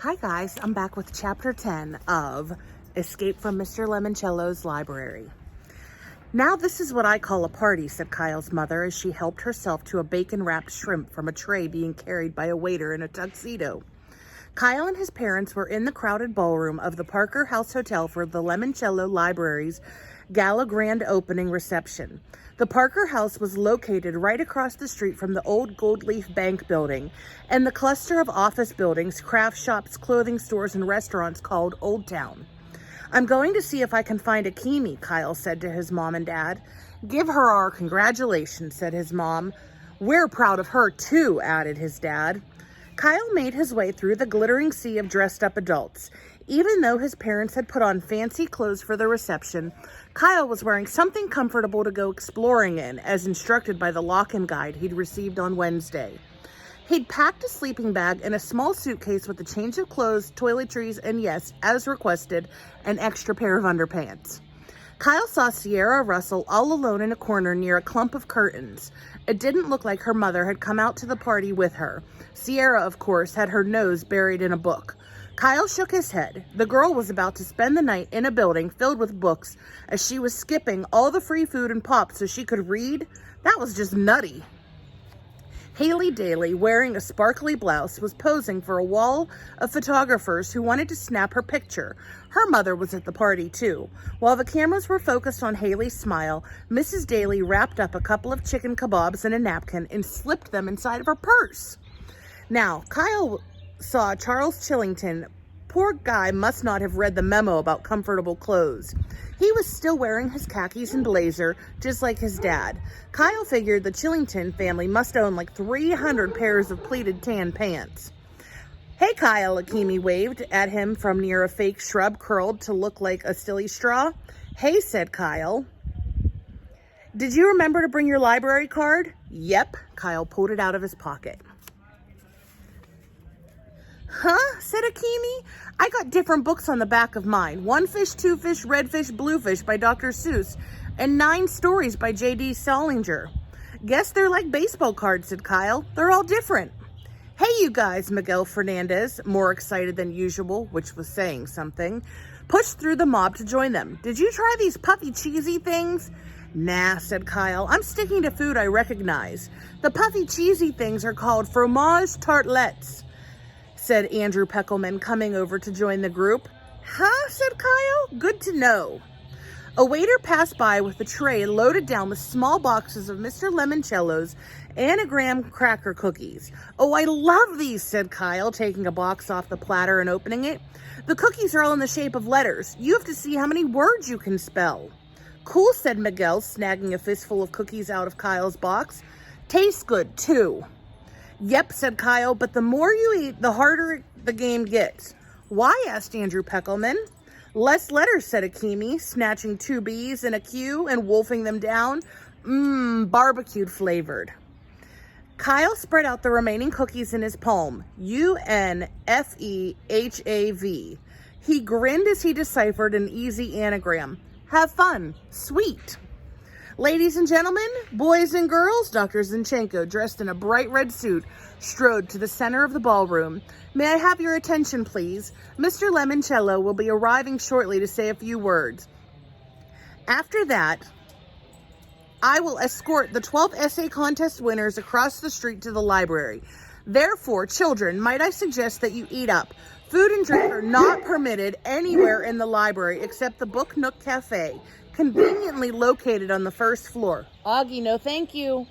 Hi guys, I'm back with chapter 10 of Escape from Mr. Lemoncello's Library. Now this is what I call a party, said Kyle's mother as she helped herself to a bacon-wrapped shrimp from a tray being carried by a waiter in a tuxedo. Kyle and his parents were in the crowded ballroom of the Parker House Hotel for the Lemoncello Library's gala grand opening reception. The Parker House was located right across the street from the old Gold Leaf Bank building and the cluster of office buildings, craft shops, clothing stores, and restaurants called Old Town. I'm going to see if I can find Akemi, Kyle said to his mom and dad. Give her our congratulations, said his mom. We're proud of her too, added his dad. Kyle made his way through the glittering sea of dressed-up adults. Even though his parents had put on fancy clothes for the reception, Kyle was wearing something comfortable to go exploring in, as instructed by the lock-in guide he'd received on Wednesday. He'd packed a sleeping bag and a small suitcase with a change of clothes, toiletries, and yes, as requested, an extra pair of underpants. Kyle saw Sierra Russell all alone in a corner near a clump of curtains. It didn't look like her mother had come out to the party with her. Sierra, of course, had her nose buried in a book. Kyle shook his head. The girl was about to spend the night in a building filled with books as she was skipping all the free food and pop so she could read. That was just nutty. Haley Daly, wearing a sparkly blouse, was posing for a wall of photographers who wanted to snap her picture. Her mother was at the party too. While the cameras were focused on Haley's smile, Mrs. Daly wrapped up a couple of chicken kebabs in a napkin and slipped them inside of her purse. Now, Kyle saw Charles Chillington. Poor guy must not have read the memo about comfortable clothes. He was still wearing his khakis and blazer, just like his dad. Kyle figured the Chillington family must own like 300 pairs of pleated tan pants. Hey, Kyle, Akemi waved at him from near a fake shrub curled to look like a silly straw. Hey, said Kyle. Did you remember to bring your library card? Yep, Kyle pulled it out of his pocket. Huh? Said Akemi. I got different books on the back of mine. One Fish, Two Fish, Red Fish, Blue Fish by Dr. Seuss, and 9 Stories by J.D. Salinger. Guess they're like baseball cards, said Kyle. They're all different. Hey, you guys, Miguel Fernandez, more excited than usual, which was saying something, pushed through the mob to join them. Did you try these puffy cheesy things? Nah, said Kyle. I'm sticking to food I recognize. The puffy cheesy things are called fromage tartelettes, said Andrew Peckelman, coming over to join the group. Huh, said Kyle. Good to know. A waiter passed by with a tray loaded down with small boxes of Mr. Lemoncello's anagram cracker cookies. Oh, I love these, said Kyle, taking a box off the platter and opening it. The cookies are all in the shape of letters. You have to see how many words you can spell. Cool, said Miguel, snagging a fistful of cookies out of Kyle's box. Tastes good, too. Yep, said Kyle, but the more you eat, the harder the game gets. Why? Asked Andrew Peckelman. Less letters, said Akemi, snatching 2 B's and a Q and wolfing them down. Barbecued flavored. Kyle spread out the remaining cookies in his palm. UNFEHAV. He grinned as he deciphered an easy anagram. Have fun. Sweet. Ladies and gentlemen, boys and girls, Dr. Zinchenko, dressed in a bright red suit, strode to the center of the ballroom. May I have your attention, please? Mr. Lemoncello will be arriving shortly to say a few words. After that, I will escort the 12 essay contest winners across the street to the library. Therefore, children, might I suggest that you eat up. Food and drink are not permitted anywhere in the library except the Book Nook Cafe, conveniently located on the first floor. Augie, no thank you.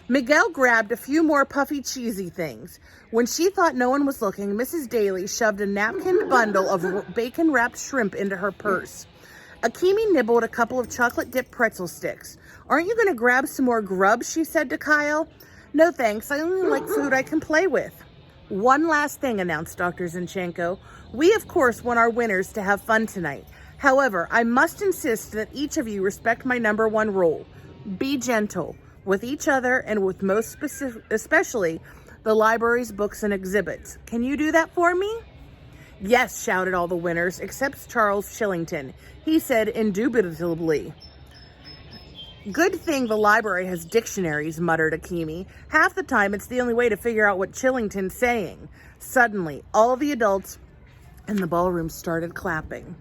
Miguel grabbed a few more puffy cheesy things. When she thought no one was looking, Mrs. Daly shoved a napkin bundle of bacon-wrapped shrimp into her purse. Akemi nibbled a couple of chocolate-dipped pretzel sticks. Aren't you going to grab some more grub? She said to Kyle. No thanks, I only like food I can play with. One last thing, announced Dr. Zinchenko. We, of course, want our winners to have fun tonight. However, I must insist that each of you respect my number 1 rule. Be gentle with each other and with especially the library's books and exhibits. Can you do that for me? Yes, shouted all the winners, except Charles Chillington. He said indubitably. Good thing the library has dictionaries, muttered Akimi. Half the time, it's the only way to figure out what Chillington's saying. Suddenly, all the adults in the ballroom started clapping.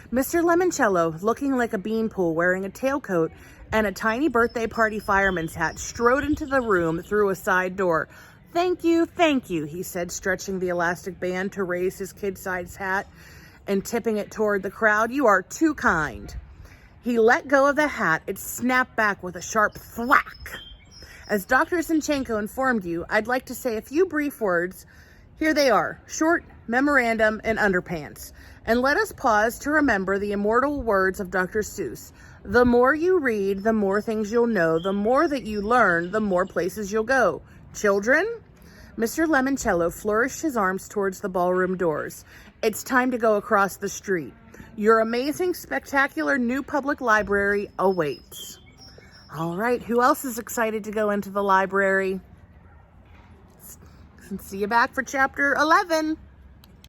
Mr. Lemoncello, looking like a beanpole, wearing a tailcoat and a tiny birthday party fireman's hat, strode into the room through a side door. Thank you, he said, stretching the elastic band to raise his kid-sized hat and tipping it toward the crowd. You are too kind. He let go of the hat. It snapped back with a sharp thwack. As Dr. Zinchenko informed you, I'd like to say a few brief words. Here they are, short, memorandum, and underpants. And let us pause to remember the immortal words of Dr. Seuss. The more you read, the more things you'll know. The more that you learn, the more places you'll go. Children? Mr. Lemoncello flourished his arms towards the ballroom doors. It's time to go across the street. Your amazing, spectacular new public library awaits. All right, who else is excited to go into the library? See you back for chapter 11.